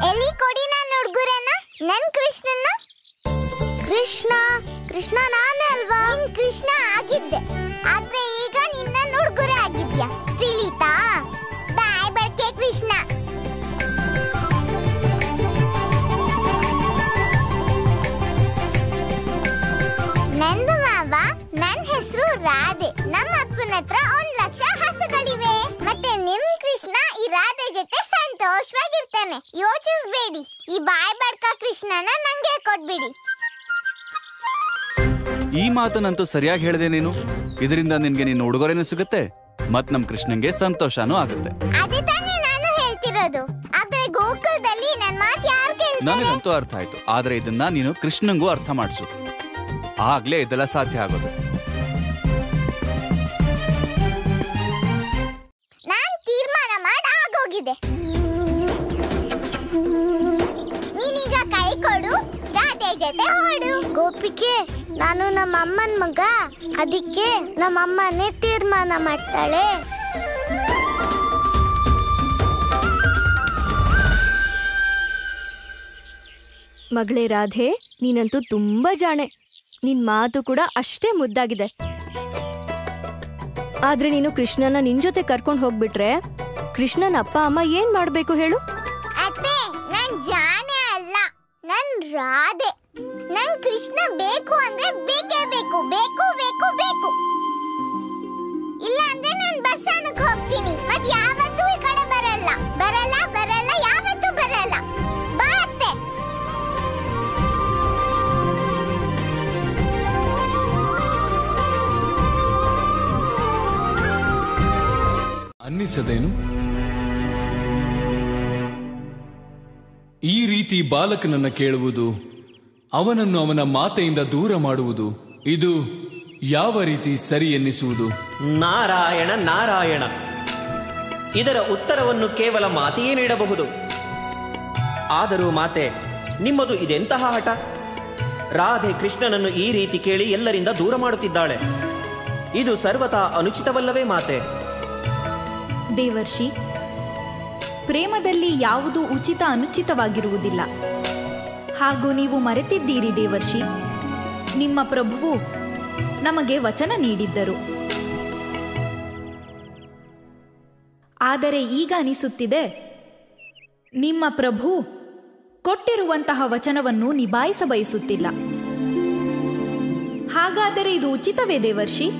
ಎಲ್ಲಿ ಕೊಡಿ ನನ್ನ ಹುಡುಗರನ್ನ, ನನ್ ಕೃಷ್ಣನ್ನ. ಕೃಷ್ಣ ಕೃಷ್ಣ ನಾನೇ ಅಲ್ವಾ? ಕೃಷ್ಣ ಆಗಿದ್ದೆ, ಆದ್ರೆ ಈಗ ನಿನ್ನ ಹುಡುಗರ ಆಗಿದ್ಯಾ, ತಿಳಿತಾ? ಬಾಯ್ ಬಡ್ಕೆ ಕೃಷ್ಣ. ನಂದು ಮಾವ, ನನ್ ಹೆಸರು ರಾಧೆ. ನಮ್ಮ ಅಪ್ಪನ ಹತ್ರ 1 ಲಕ್ಷ ಹಸುಗಳಿವೆ. ಮತ್ತೆ ನಿಮ್ ಕೃಷ್ಣ ಈ ರಾಧೆ ಜೊತೆ ಸಂತೋಷವಾಗಿರ್ತಾನೆ. ಯೋಚಿಸ್ಬೇಡಿ, ಈ ಬಾಯ್ ಬಡ್ಕ ಕೃಷ್ಣನ ನಂಗೆ ಕೊಟ್ಬಿಡಿ. ಈ ಮಾತನ್ನಂತೂ ಸರಿಯಾಗಿ ಹೇಳಿದೆ ನೀನು. ಇದರಿಂದ ನಿನ್ಗೆ ನಿನ್ನ ಉಡುಗೊರೆನೂ ಸಿಗುತ್ತೆ, ಮತ್ ನಮ್ ಕೃಷ್ಣಂಗೆ ಸಂತೋಷನೂ ಆಗುತ್ತೆ. ಅದೇ ತಾನೇ ನಾನು ಹೇಳ್ತಿರೋದು. ಆದ್ರೆ ಗೋಕುಲದಲ್ಲಿ ನನ್ ಮಾತು ಯಾರು ಕೇಳ್ತಾರೆ? ನನಗಂತೂ ಅರ್ಥ ಆಯ್ತು, ಆದ್ರೆ ಇದನ್ನ ನೀನು ಕೃಷ್ಣಂಗೂ ಅರ್ಥ ಮಾಡಿಸು, ಆಗ್ಲೇ ಇದೆಲ್ಲ ಸಾಧ್ಯ ಆಗೋದು. ನಾನ್ ತೀರ್ಮಾನ ಮಾಡಿ ಆಗೋಗಿದೆ. ನೀನೀಗ ಕೈ ಕೊಡು, ರಾಧೆ ಜೊತೆ ಹೊರಡು. ಗೋಪಿಕೆ, ನಾನು ನಮ್ಮ ಅಮ್ಮನ ಮಗ, ಅದಕ್ಕೆ ನಮ್ಮ ಅಮ್ಮನೇ ತೀರ್ಮಾನ ಮಾಡ್ತಾಳೆ. ಮಗಳೇ ರಾಧೆ, ನೀನಂತೂ ತುಂಬಾ ಜಾಣೆ. ನಿನ್ ಮಾತು ಕೂಡ ಅಷ್ಟೇ ಮುದ್ದಾಗಿದೆ. ಆದ್ರೆ ನೀನು ಕೃಷ್ಣನ ನಿನ್ ಜೊತೆ ಕರ್ಕೊಂಡು ಹೋಗ್ಬಿಟ್ರೆ ಕೃಷ್ಣನ ಅಪ್ಪ ಅಮ್ಮ ಏನ್ ಮಾಡ್ಬೇಕು ಹೇಳು? ಅತ್ತೆ, ನನ್ ಜಾಣೆ ಅಲ್ಲ, ನನ್ ರಾಧೆ. ನನ್ ಕೃಷ್ಣ ಬೇಕು ಅಂದ್ರೆ ಬೇಕೇ ಬೇಕು, ಬೇಕು ಬೇಕು ಬೇಕು. ಇಲ್ಲ ಅಂದ್ರೆ ನಾನ್ ಬಸ್ಸಾನಕ್ ಹೋಗ್ತೀನಿ, ಮತ್ ಯಾವತ್ತೂ ಈ ಕಡೆ ಬರಲ್ಲ, ಬರಲ್ಲ ಬರಲ್ಲ, ಯಾವತ್ತೂ ಬರಲ್ಲ. ಬಾ ಅತ್ತೆ. ಅನ್ನಿಸದೇನು? ಈ ರೀತಿ ಬಾಲಕನನ್ನ ಕೇಳುವುದು, ಅವನನ್ನು ಅವನ ಮಾತೆಯಿಂದ ದೂರ ಮಾಡುವುದು, ಇದು ಯಾವ ರೀತಿ ಸರಿ ಎನ್ನಿಸುವುದು? ನಾರಾಯಣ ನಾರಾಯಣ, ಇದರ ಉತ್ತರವನ್ನು ಕೇವಲ ಮಾತೆಯೇ ನೀಡಬಹುದು. ಆದರೂ ಮಾತೆ, ನಿಮ್ಮದು ಇದೆಂತಹ ಹಠ? ರಾಧೆ ಕೃಷ್ಣನನ್ನು ಈ ರೀತಿ ಕೇಳಿ ಎಲ್ಲರಿಂದ ದೂರ ಮಾಡುತ್ತಿದ್ದಾಳೆ. ಇದು ಸರ್ವತಾ ಅನುಚಿತವಲ್ಲವೇ ಮಾತೆ? ದೇವರ್ಷಿ, ಪ್ರೇಮದಲ್ಲಿ ಯಾವುದು ಉಚಿತ ಅನುಚಿತವಾಗಿರುವುದಿಲ್ಲ. ಹಾಗೂ ನೀವು ಮರೆತಿದ್ದೀರಿ ದೇವರ್ಷಿ, ನಿಮ್ಮ ಪ್ರಭುವು ನಮಗೆ ವಚನ ನೀಡಿದ್ದರು. ಆದರೆ ಈಗ ಅನಿಸುತ್ತಿದೆ, ನಿಮ್ಮ ಪ್ರಭು ಕೊಟ್ಟಿರುವಂತಹ ವಚನವನ್ನು ನಿಭಾಯಿಸ ಬಯಸುತ್ತಿಲ್ಲ. ಹಾಗಾದರೆ ಇದು ಉಚಿತವೇ ದೇವರ್ಷಿ?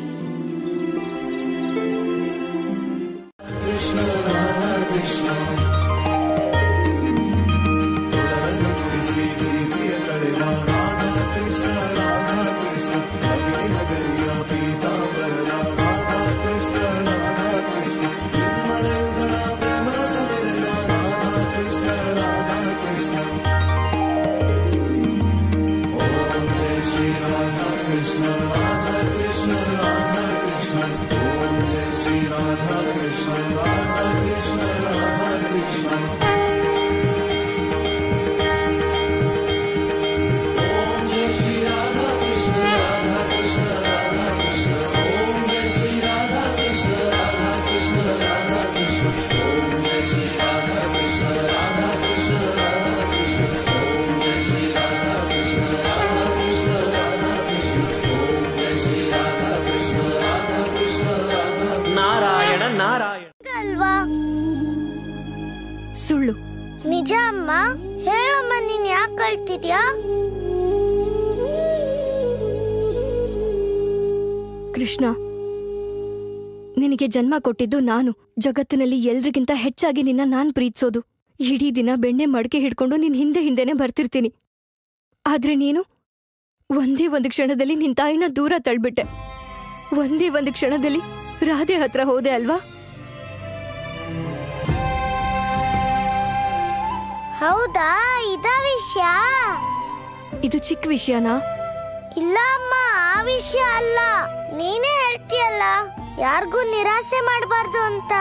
ಸುಳ್ಳು. ನಿಜ ಅಮ್ಮ. ಹೇಳಮ್ಮ, ನೀನ್ ಯಾಕೆ ಕಳ್ತಿದ್ಯಾ? ಕೃಷ್ಣ, ನಿನಗೆ ಜನ್ಮ ಕೊಟ್ಟಿದ್ದು ನಾನು. ಜಗತ್ತಿನಲ್ಲಿ ಎಲ್ರಿಗಿಂತ ಹೆಚ್ಚಾಗಿ ನಿನ್ನ ನಾನ್ ಪ್ರೀತಿಸೋದು. ಇಡೀ ದಿನ ಬೆಣ್ಣೆ ಮಡಕೆ ಹಿಡ್ಕೊಂಡು ನಿನ್ ಹಿಂದೆನೆ ಬರ್ತಿರ್ತೀನಿ. ಆದ್ರೆ ನೀನು ಒಂದೇ ಒಂದು ಕ್ಷಣದಲ್ಲಿ ನಿನ್ ತಾಯಿನ ದೂರ ತಳ್ಬಿಟ್ಟೆ. ಒಂದೇ ಒಂದು ಕ್ಷಣದಲ್ಲಿ ರಾಧೆ ಹತ್ರ ಹೋದೆ ಅಲ್ವಾ? ಹೌದಾ? ಇದಾ ವಿಷಯ? ಇದು ಚಿಕ್ಕ ವಿಷಯನಾ? ಇಲ್ಲ ಅಮ್ಮ, ಆ ವಿಷಯ ಅಲ್ಲ. ನೀನೇ ಹೇಳ್ತೀಯಲ್ಲ, ಯಾರಿಗೂ ನಿರಾಸೆ ಮಾಡಬಾರ್ದು ಅಂತ.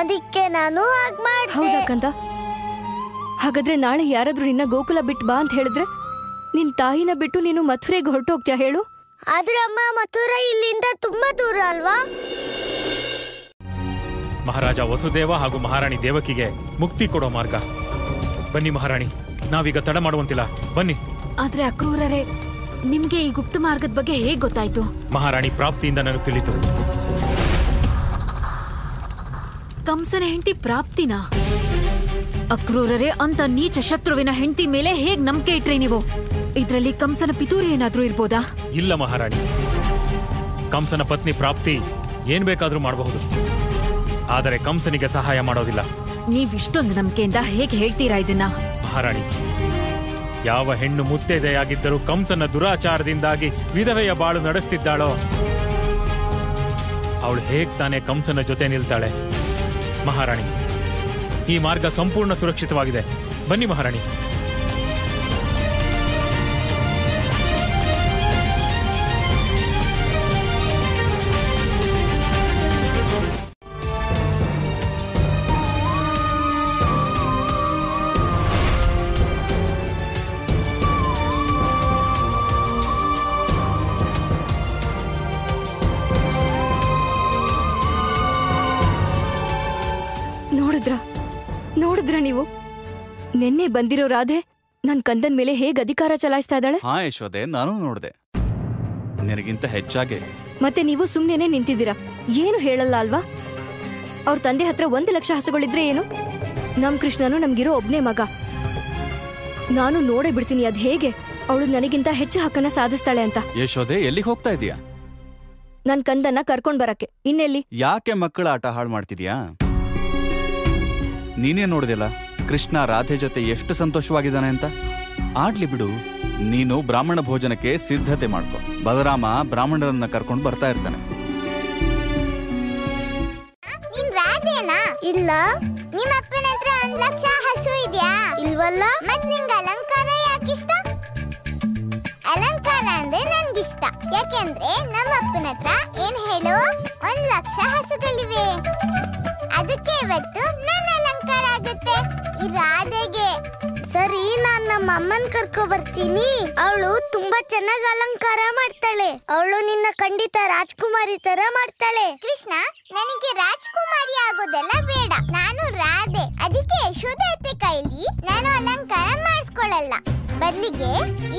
ಅದಕ್ಕೆ ನಾನು ಹಾಗೆ ಮಾಡಿದೆ. ಹೌದಾ ಕಂದ? ಹಾಗಾದ್ರೆ ನಾಳೆ ಯಾರಾದ್ರೂ ನಿನ್ನ ಗೋಕುಲ ಬಿಟ್ಟು ಬಾ ಅಂತ ಹೇಳಿದ್ರೆ ನಿನ್ ತಾಯಿನ ಬಿಟ್ಟು ನೀನು ಮಥುರೆಗೆ ಹೊರಟೋಗ್ತೀಯ ಹೇಳು? ಆದ್ರೆ ಅಮ್ಮ, ಮಥುರಾ ಇಲ್ಲಿಂದ ತುಂಬಾ ದೂರ ಅಲ್ವಾ? ಮಹಾರಾಜ ವಸುದೇವ ಹಾಗೂ ಮಹಾರಾಣಿ ದೇವಕಿಗೆ ಮುಕ್ತಿ ಕೊಡೋ ಮಾರ್ಗ. ಬನ್ನಿ ಮಹಾರಾಣಿ, ನಾವೀಗ ತಡ ಮಾಡುವಂತಿಲ್ಲ, ಬನ್ನಿ. ಆದ್ರೆ ಅಕ್ರೂರರೇ, ನಿಮ್ಗೆ ಈ ಗುಪ್ತ ಮಾರ್ಗದ ಬಗ್ಗೆ ಹೇಗ್ ಗೊತ್ತಾಯ್ತು? ಮಹಾರಾಣಿ ಪ್ರಾಪ್ತಿಯಿಂದ ನನಗೆ ತಿಳಿತು. ಕಂಸನ ಹೆಂಡತಿ ಪ್ರಾಪ್ತಿನ? ಅಕ್ರೂರರೇ, ಅಂತ ನೀಚ ಶತ್ರುವಿನ ಹೆಂಡತಿ ಮೇಲೆ ಹೇಗ್ ನಂಬಿಕೆ ಇಟ್ರಿ ನೀವು? ಇದ್ರಲ್ಲಿ ಕಂಸನ ಪಿತೂರಿ ಏನಾದ್ರೂ ಇರ್ಬೋದಾ? ಇಲ್ಲ ಮಹಾರಾಣಿ, ಕಂಸನ ಪತ್ನಿ ಪ್ರಾಪ್ತಿ ಏನ್ ಬೇಕಾದ್ರೂ ಮಾಡಬಹುದು, ಆದರೆ ಕಂಸನಿಗೆ ಸಹಾಯ ಮಾಡೋದಿಲ್ಲ. ನೀವಿಷ್ಟೊಂದು ನಂಬಿಕೆಯಿಂದ ಹೇಗೆ ಹೇಳ್ತೀರಾ ಇದನ್ನ? ಮಹಾರಾಣಿ, ಯಾವ ಹೆಣ್ಣು ಮುತ್ತೈದೆಯಾಗಿದ್ದರೂ ಕಂಸನ ದುರಾಚಾರದಿಂದಾಗಿ ವಿಧವೆಯ ಬಾಳು ನಡೆಸ್ತಿದ್ದಾಳೋ ಅವಳು ಹೇಗ್ ತಾನೇ ಕಂಸನ ಜೊತೆ ನಿಲ್ತಾಳೆ? ಮಹಾರಾಣಿ, ಈ ಮಾರ್ಗ ಸಂಪೂರ್ಣ ಸುರಕ್ಷಿತವಾಗಿದೆ. ಬನ್ನಿ ಮಹಾರಾಣಿ. ನೋಡಿದ್ರ ನೀವು? ನಿನ್ನೆ ಬಂದಿರೋ ರಾಧೆ ನನ್ ಕಂದನ್ ಮೇಲೆ ಹೇಗ್ ಅಧಿಕಾರ ಚಲಾಯಿಸ್ತಾ ಇದ್ದಾಳೆ? ಹಾ ಯಶೋದೆ, ನಾನು ನೋಡ್ದೆ. ನಿನಗಿಂತ ಹೆಚ್ಚಾಗೆ. ಮತ್ತೆ ನೀವು ಸುಮ್ನೆನೆ ನಿಂತಿದ್ದೀರಾ, ಏನು ಹೇಳಲ್ಲ ಅಲ್ವಾ? ಅವ್ರ ತಂದೆ ಹತ್ರ 1 ಲಕ್ಷ ಹಸುಗಳಿದ್ರೆ ಏನು? ನಮ್ ಕೃಷ್ಣನು ನಮ್ಗಿರೋ ಒಬ್ನೇ ಮಗ. ನಾನು ನೋಡೇ ಬಿಡ್ತೀನಿ ಅದ್ ಹೇಗೆ ಅವಳು ನನಗಿಂತ ಹೆಚ್ಚು ಹಕ್ಕನ್ನ ಸಾಧಿಸ್ತಾಳೆ ಅಂತ. ಯಶೋದೆ, ಎಲ್ಲಿಗೆ ಹೋಗ್ತಾ ಇದೀಯಾ? ನನ್ ಕಂದನ್ನ ಕರ್ಕೊಂಡ್ ಬರಕ್ಕೆ. ಇನ್ನೆಲ್ಲಿ? ಯಾಕೆ ಮಕ್ಕಳ ಆಟ ಹಾಳು ಮಾಡ್ತಿದ್ಯಾ? ನೀನೇ ನೋಡಿದಿಲ್ಲ ಕೃಷ್ಣ ರಾಧೆ ಜೊತೆ ಎಷ್ಟು ಸಂತೋಷವಾಗಿದ್ದಾನೆ ಅಂತ. ಆಡ್ಲಿ ಬಿಡು, ನೀನು ಬ್ರಾಹ್ಮಣ ಭೋಜನಕ್ಕೆ ಸಿದ್ಧತೆ ಮಾಡ್ಕೊ. ಬಲರಾಮ ಬ್ರಾಹ್ಮಣರನ್ನ ಕರ್ಕೊಂಡು ಬರ್ತಾ ಇರ್ತಾನೆ. ನೀನ್ ರಾಧೇನಾ? ಇಲ್ಲ. ನಿಮ್ಮ ಅಪ್ಪನ ಹತ್ರ 1 ಲಕ್ಷ ಹಸು ಇದೆಯಾ? ಇಲ್ವಲ್ಲ. ಮತ್ ನಿಂಗೆ ಅಲಂಕಾರ ಯಾಕಿಷ್ಟ? ಅಲಂಕಾರ ಅಂದ್ರೆ ನನ್ಗಿಷ್ಟ. ಯಾಕೆಂದ್ರೆ ನಮ್ಮ ಅಪ್ಪನ ಹತ್ರ ಏನ್ ಹೇಳು, 1 ಲಕ್ಷ ಹಸುಗಳಿವೆ. ಅದಕ್ಕೆ ಇವತ್ತು ನನ್ನ ಅಲಂಕಾರ ಆಗುತ್ತೆ ಈ ರಾಧೆಗೆ. ಸರಿ, ನಾನ್ ನಮ್ಮ ಅಮ್ಮನ್ ಕರ್ಕೊ ಬರ್ತೀನಿ. ಅವಳು ತುಂಬಾ ಚೆನ್ನಾಗಿ ಅಲಂಕಾರ ಮಾಡ್ತಾಳೆ. ಅವಳು ನಿನ್ನ ಖಂಡಿತ ರಾಜ್ಕುಮಾರಿ ತರ ಮಾಡ್ತಾಳೆ. ಕೃಷ್ಣ, ನನಗೆ ರಾಜ್ಕುಮಾರಿ ಆಗೋದೆಲ್ಲ ಬೇಡ. ನಾನು ರಾಧೆ. ಅದಕ್ಕೆ ಯಶೋದೆ ಕೈಲಿ ನಾನು ಅಲಂಕಾರ ಮಾಡಿಸ್ಕೊಳ್ಳಲ್ಲ. ಬದಲಿಗೆ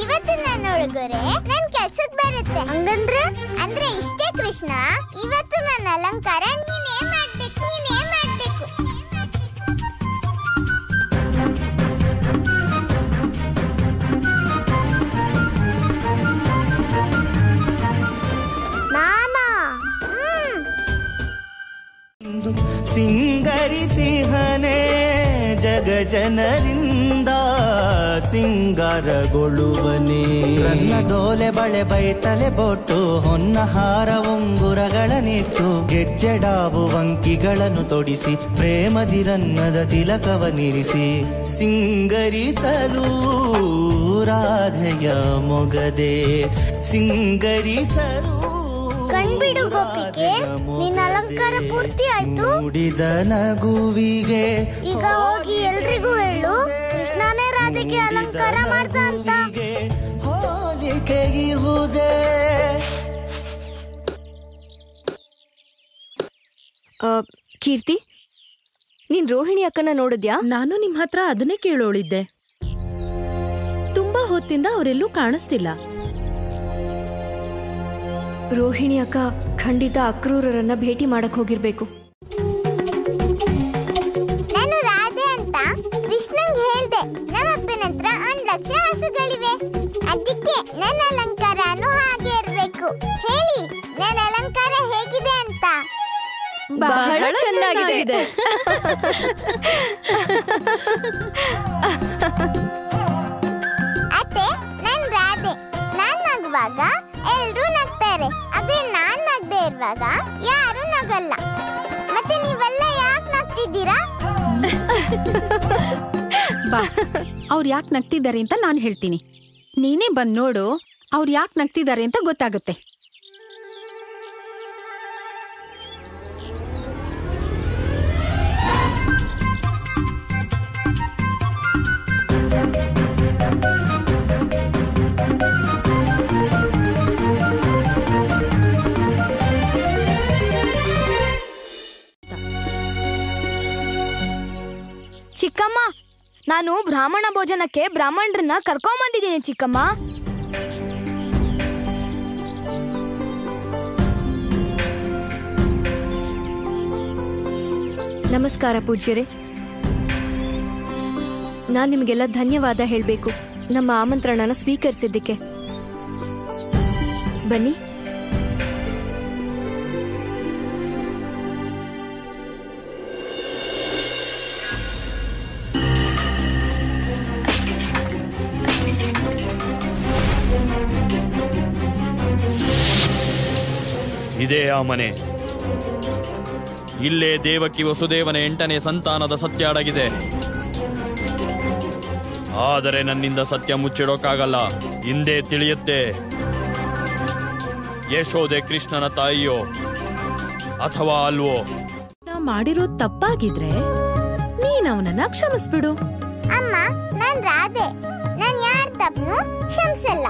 ಇವತ್ತು ನನ್ನ ಉಡುಗೊರೆ ನನ್ ಕೆಲ್ಸಕ್ ಬರುತ್ತೆ. ಹಂಗಂದ್ರೆ? ಅಂದ್ರೆ ಇಷ್ಟೇ ಕೃಷ್ಣ, ಇವತ್ತು ನನ್ನ ಅಲಂಕಾರ ನೀನೇ ಮಾಡ್ಬೇಕು, ನೀನೇ ಮಾಡ್ಬೇಕು. ನಾನಾ? ಸಿಂಗರಿಸಿಹನೆ ಜಗ ಜನರಿಂದ ಸಿಂಗಾರಗೊಳ್ಳುವನೇ. ರನ್ನ ದೋಲೆ ಬಳೆ ಬೈತಲೆ ಬೊಟ್ಟು ಹೊನ್ನ ಹಾರ ಉಂಗುರಗಳನ್ನಿಟ್ಟು ಗೆಜ್ಜೆಡಾಬು ವಂಕಿಗಳನ್ನು ತೊಡಿಸಿ ಪ್ರೇಮದಿರನ್ನದ ತಿಲಕವನಿರಿಸಿ ಸಿಂಗರಿಸಲು ರಾಧೆಯ ಮೊಗದೆ ಸಿಂಗರಿಸಲು. ಕಣ್ಬಿಡು ಗೋಪಿಗೆ, ನಿನ್ನ ಅಲಂಕಾರ ಪೂರ್ತಿ ಆಯ್ತು. ನುಡಿದ ನಗುವಿಗೆ ಈಗ ಹೋಗಿ ಎಲ್ರಿಗೂ ಹೇಳು, ಕೃಷ್ಣನೇ ರಾಧೆಗೆ ಅಲಂಕಾರ ಮಾಡ್ದ ಅಂತ. ಹೋಲಿಕೆ ಇಹುದೇ. ಕೀರ್ತಿ, ನೀನ್ ರೋಹಿಣಿ ಅಕ್ಕನ ನೋಡಿದ್ಯಾ? ನಾನು ನಿಮ್ ಹತ್ರ ಅದನ್ನೇ ಕೇಳೋಳಿದ್ದೆ. ತುಂಬಾ ಹೊತ್ತಿಂದ ಅವರೆಲ್ಲೂ ಕಾಣಿಸ್ತಿಲ್ಲ. ರೋಹಿಣಿ ಅಕ್ಕ ಖಂಡಿತ ಅಕ್ರೂರರನ್ನ ಭೇಟಿ ಮಾಡಕ್ ಹೋಗಿರ್ಬೇಕು. ನಾನು ರಾಧೆ ಅಂತ ಕೃಷ್ಣಂಗೆ ಹೇಳ್ದೆ. ನಮ್ಮಪ್ಪನ ಹತ್ರ 1 ಲಕ್ಷ ಹಸುಗಳಿವೆ. ಅದಕ್ಕೆ ನನ್ನ ಅಲಂಕಾರನು ಹಾಗೆ ಇರ್ಬೇಕು. ಹೇಳಿ, ನನ್ನ ಅಲಂಕಾರ ಹೇಗಿದೆ ಅಂತ. ಬಹಳ ಚೆನ್ನಾಗಿದೆ. ಅತ್ತೆ, ನಾನ್ ರಾಧೆ. ನಾನ್ ನಗುವಾಗ ಎಲ್ರೂ ನಗ್ತಾರೆ. ಅದೇ ನಾನ್ ನಗ್ದೇ ಇರುವಾಗ ಯಾರು ನಗಲ್ಲ. ಮತ್ತೆ ನೀವೆಲ್ಲ ಯಾಕೆ ನಗ್ತಿದ್ದೀರಾ? ಬಾ, ಅವ್ರು ಯಾಕೆ ನಗ್ತಿದ್ದಾರೆ ಅಂತ ನಾನು ಹೇಳ್ತೀನಿ. ನೀನೇ ಬಂದ್ ನೋಡು, ಅವ್ರು ಯಾಕೆ ನಗ್ತಿದ್ದಾರೆ ಅಂತ ಗೊತ್ತಾಗುತ್ತೆ. ನಾನು ಬ್ರಾಹ್ಮಣ ಭೋಜನಕ್ಕೆ ಬ್ರಾಹ್ಮಣರನ್ನ ಕರ್ಕೊಂಬಂದಿದ್ದೀನಿ ಚಿಕ್ಕಮ್ಮ. ನಮಸ್ಕಾರ ಪೂಜ್ಯರೇ. ನಾನು ನಿಮಗೆಲ್ಲ ಧನ್ಯವಾದ ಹೇಳಬೇಕು ನಮ್ಮ ಆಮಂತ್ರಣನ ಸ್ವೀಕರಿಸಿದ್ದಕ್ಕೆ. ಬನ್ನಿ. ಇದೇ ಆ ಮನೆ. ಇಲ್ಲೇ ದೇವಕಿ ವಸುದೇವನ 8ನೇ ಸಂತಾನದ ಸತ್ಯ ಅಡಗಿದೆ. ಆದರೆ ನನ್ನಿಂದ ಸತ್ಯ ಮುಚ್ಚಿಡೋಕ್ಕಾಗಲ್ಲ. ಹಿಂದೆ ತಿಳಿಯುತ್ತೆ. ಯಶೋದೆ ಕೃಷ್ಣನ ತಾಯಿಯೋ ಅಥವಾ ಅಲ್ವೋ? ನಾವು ಮಾಡಿರೋದು ತಪ್ಪಾಗಿದ್ರೆ ನೀನ್ ಅವನನ್ನ ಕ್ಷಮಿಸ್ಬಿಡು. ಅಮ್ಮ, ನಾನ್ ರಾಧೆ. ನಾನ್ ಯಾರ ತಪ್ಪನು ಕ್ಷಮಿಸಲ್ಲ.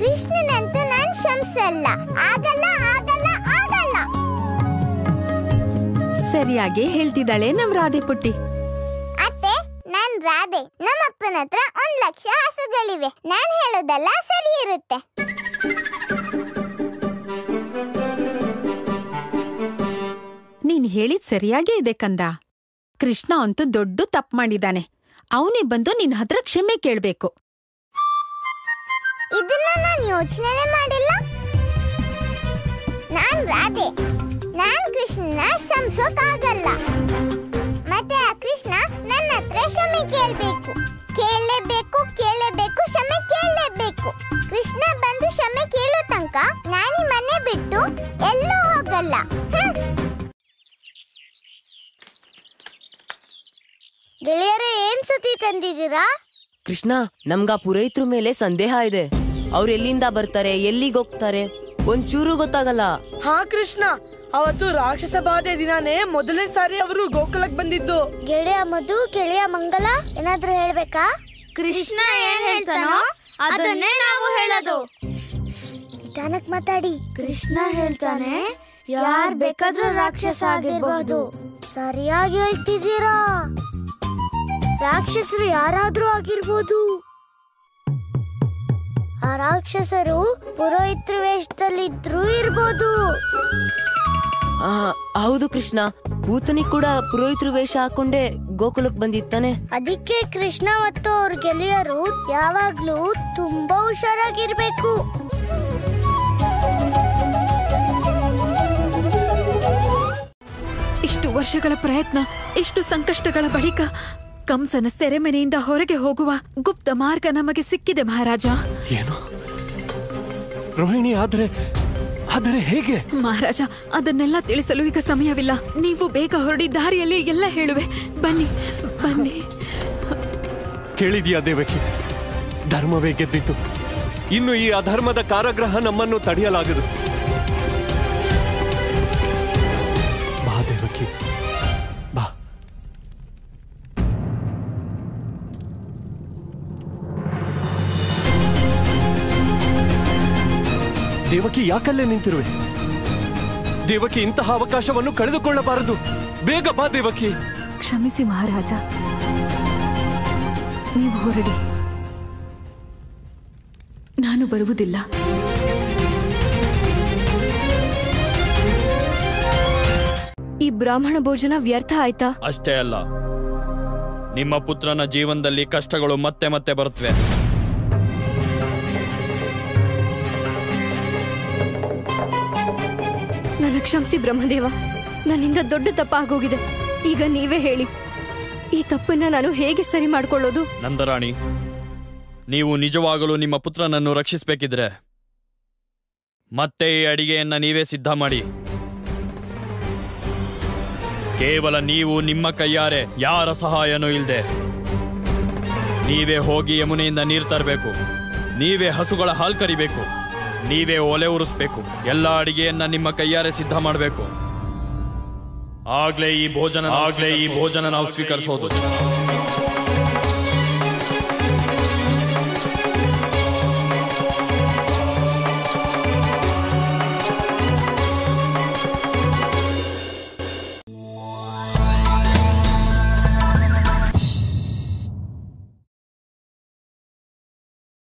ಕೃಷ್ಣನಂತೂ ನಾನ್ ಕ್ಷಮಿಸಲ್ಲ. ಆಗಲ್ಲ ಆಗಲ್ಲ ಆಗಲ್ಲ. ಸರಿಯಾಗಿ ಹೇಳ್ತಿದ್ದಾಳೆ ನಮ್ ರಾಧೆ ಪುಟ್ಟಿ. ಅತ್ತೆ, ನಾನ್ ರಾಧೆ. ನಮ್ಮಪ್ಪನ ಹತ್ರ 1 ಲಕ್ಷ ಹಸುಗಳಿವೆ. ನಾನ್ ಹೇಳೋದೆಲ್ಲ ಸರಿ ಇರುತ್ತೆ. ನೀನ್ ಹೇಳಿದ್ ಸರಿಯಾಗೇ ಇದೆ ಕಂದ. ಕೃಷ್ಣ ಅಂತೂ ದೊಡ್ಡ ತಪ್ಪು ಮಾಡಿದಾನೆ. ಅವನೇ ಬಂದು ನಿನ್ ಹತ್ರ ಕ್ಷಮೆ ಕೇಳ್ಬೇಕು. ಇದನ್ನ ನಾನ್ ಯೋಚನೆ ಮಾಡಿಲ್ಲ. ನಾನ್ ರಾಧೆ. ನಾನ್ ಕೃಷ್ಣನ ಕ್ಷಮಿಸೋಕಾಗಲ್ಲ. ಮತ್ತೆ ಆ ಕೃಷ್ಣ ನನ್ನ ಹತ್ರ ಕ್ಷಮೆ ಕೇಳ್ಬೇಕು. ಕೇಳಲೇಬೇಕು, ಕೇಳಲೇಬೇಕು, ಕ್ಷಮೆ ಕೇಳಲೇಬೇಕು. ಕೃಷ್ಣ ಬಂದು ಕ್ಷಮೆ ಕೇಳೋ ತನಕ ನಾನೀ ಮನೆ ಬಿಟ್ಟು ಎಲ್ಲೂ ಹೋಗಲ್ಲ. ಗೆಳೆಯರೇ, ಏನ್ ಸುದ್ದಿ ತಂದಿದ್ದೀರಾ? ಕೃಷ್ಣ, ನಮ್ಗ ಪುರೋಹಿತ್ರ ಮೇಲೆ ಸಂದೇಹ ಇದೆ. ಅವ್ರು ಎಲ್ಲಿಂದ ಬರ್ತಾರೆ, ಎಲ್ಲಿಗೆ ಹೋಗ್ತಾರೆ, ಒಂಚೂರು ಗೊತ್ತಾಗಲ್ಲ. ಹಾ ಕೃಷ್ಣ, ಅವತ್ತು ರಾಕ್ಷಸ ಬಾಧೆ ದಿನಾನೇ ಮೊದಲನೇ ಸಾರಿ ಅವರು ಗೋಕುಲಕ್ ಬಂದಿದ್ದು. ಗೆಳೆಯ ಮಧು, ಗೆಳೆಯ ಮಂಗಲ ಏನಾದ್ರೂ ಹೇಳ್ಬೇಕಾ? ಕೃಷ್ಣ ಏನ್ ಹೇಳ್ತಾನೋ ಅದನ್ನೇ ನಾವು ಹೇಳೋದು. ನಿಧಾನಕ್ ಮಾತಾಡಿ. ಕೃಷ್ಣ ಹೇಳ್ತಾನೆ, ಯಾರ್ ಬೇಕಾದ್ರೂ ರಾಕ್ಷಸ ಆಗಿರ್ಬಹುದು. ಸರಿಯಾಗಿ ಹೇಳ್ತಿದ್ದೀರಾ. ರಾಕ್ಷಸರು ಯಾರಾದ್ರೂ ಆಗಿರ್ಬೋದು. ಆ ರಾಕ್ಷಸರು ಪುರೋಹಿತ್ರ ವೇಷದಲ್ಲಿದ್ರೂ ಇರ್ಬೋದು. ಹೌದು ಕೃಷ್ಣ, ಪೂತನಿ ಕೂಡ ಪುರೋಹಿತ್ರ ವೇಷ ಹಾಕೊಂಡೆ ಗೋಕುಲಕ್ ಬಂದಿತ್ತಾನೆ. ಅದಕ್ಕೆ ಕೃಷ್ಣ ಮತ್ತು ಅವ್ರ ಗೆಳೆಯರು ಯಾವಾಗ್ಲೂ ತುಂಬಾ ಹುಷಾರಾಗಿರ್ಬೇಕು. ಇಷ್ಟು ವರ್ಷಗಳ ಪ್ರಯತ್ನ, ಇಷ್ಟು ಸಂಕಷ್ಟಗಳ ಬಳಿಕ ಕಂಸನ ಸೆರೆಮನೆಯಿಂದ ಹೊರಗೆ ಹೋಗುವ ಗುಪ್ತ ಮಾರ್ಗ ನಮಗೆ ಸಿಕ್ಕಿದೆ ಮಹಾರಾಜ. ಏನು ರೋಹಿಣಿ? ಆದರೆ ಹೇಗೆ ಮಹಾರಾಜ? ಅದನ್ನೆಲ್ಲ ತಿಳಿಸಲು ಈಗ ಸಮಯವಿಲ್ಲ. ನೀವು ಬೇಗ ಹೊರಡಿ, ದಾರಿಯಲ್ಲಿ ಎಲ್ಲ ಹೇಳುವೆ. ಬನ್ನಿ ಬನ್ನಿ. ಕೇಳಿದ್ಯಾ ದೇವಕಿ? ಧರ್ಮವೇ ಗೆದ್ದಿತ್ತು. ಇನ್ನು ಈ ಅಧರ್ಮದ ಕಾರಾಗೃಹ ನಮ್ಮನ್ನು ತಡೆಯಲಾಗದು. ಬಾ ದೇವಕಿ, ಬಾ. ದೇವಕಿ, ಯಾಕಲ್ಲೇ ನಿಂತಿರುವೆ? ದೇವಕಿ, ಇಂತಹ ಅವಕಾಶವನ್ನು ಕಳೆದುಕೊಳ್ಳಬಾರದು. ಬೇಗ ಬಾ ದೇವಕಿ. ಕ್ಷಮಿಸಿ ಮಹಾರಾಜ, ನೀವು ಹೊರಡಿ. ನಾನು ಬರುವುದಿಲ್ಲ. ಈ ಬ್ರಾಹ್ಮಣ ಭೋಜನ ವ್ಯರ್ಥ ಆಯ್ತಾ? ಅಷ್ಟೇ ಅಲ್ಲ, ನಿಮ್ಮ ಪುತ್ರನ ಜೀವನದಲ್ಲಿ ಕಷ್ಟಗಳು ಮತ್ತೆ ಮತ್ತೆ ಬರುತ್ತವೆ. ನನ್ನ ಕ್ಷಮಿಸಿ ಬ್ರಹ್ಮದೇವ. ನನ್ನಿಂದ ದೊಡ್ಡ ತಪ್ಪಾಗೋಗಿದೆ. ಈಗ ನೀವೇ ಹೇಳಿ, ಈ ತಪ್ಪನ್ನ ನಾನು ಹೇಗೆ ಸರಿ ಮಾಡ್ಕೊಳ್ಳೋದು? ನಂದರಾಣಿ, ನೀವು ನಿಜವಾಗಲೂ ನಿಮ್ಮ ಪುತ್ರನನ್ನು ರಕ್ಷಿಸಬೇಕಿದ್ರೆ ಮತ್ತೆ ಈ ಅಡಿಗೆಯನ್ನ ನೀವೇ ಸಿದ್ಧ ಮಾಡಿ. ಕೇವಲ ನೀವು ನಿಮ್ಮ ಕೈಯಾರೆ, ಯಾರ ಸಹಾಯನೂ ಇಲ್ಲದೆ ನೀವೇ ಹೋಗಿ ಯಮುನೆಯಿಂದ ನೀರು ತರಬೇಕು. ನೀವೇ ಹಸುಗಳ ಹಾಲು ಕರಿಬೇಕು. ನೀವೇ ಒಲೆ ಉರಿಸ್ಬೇಕು. ಎಲ್ಲ ಅಡಿಗೆಯನ್ನ ನಿಮ್ಮ ಕೈಯಾರೆ ಸಿದ್ಧ ಮಾಡಬೇಕು. ಆಗ್ಲೇ ಈ ಭೋಜನ ನಾವು ಸ್ವೀಕರಿಸೋದು.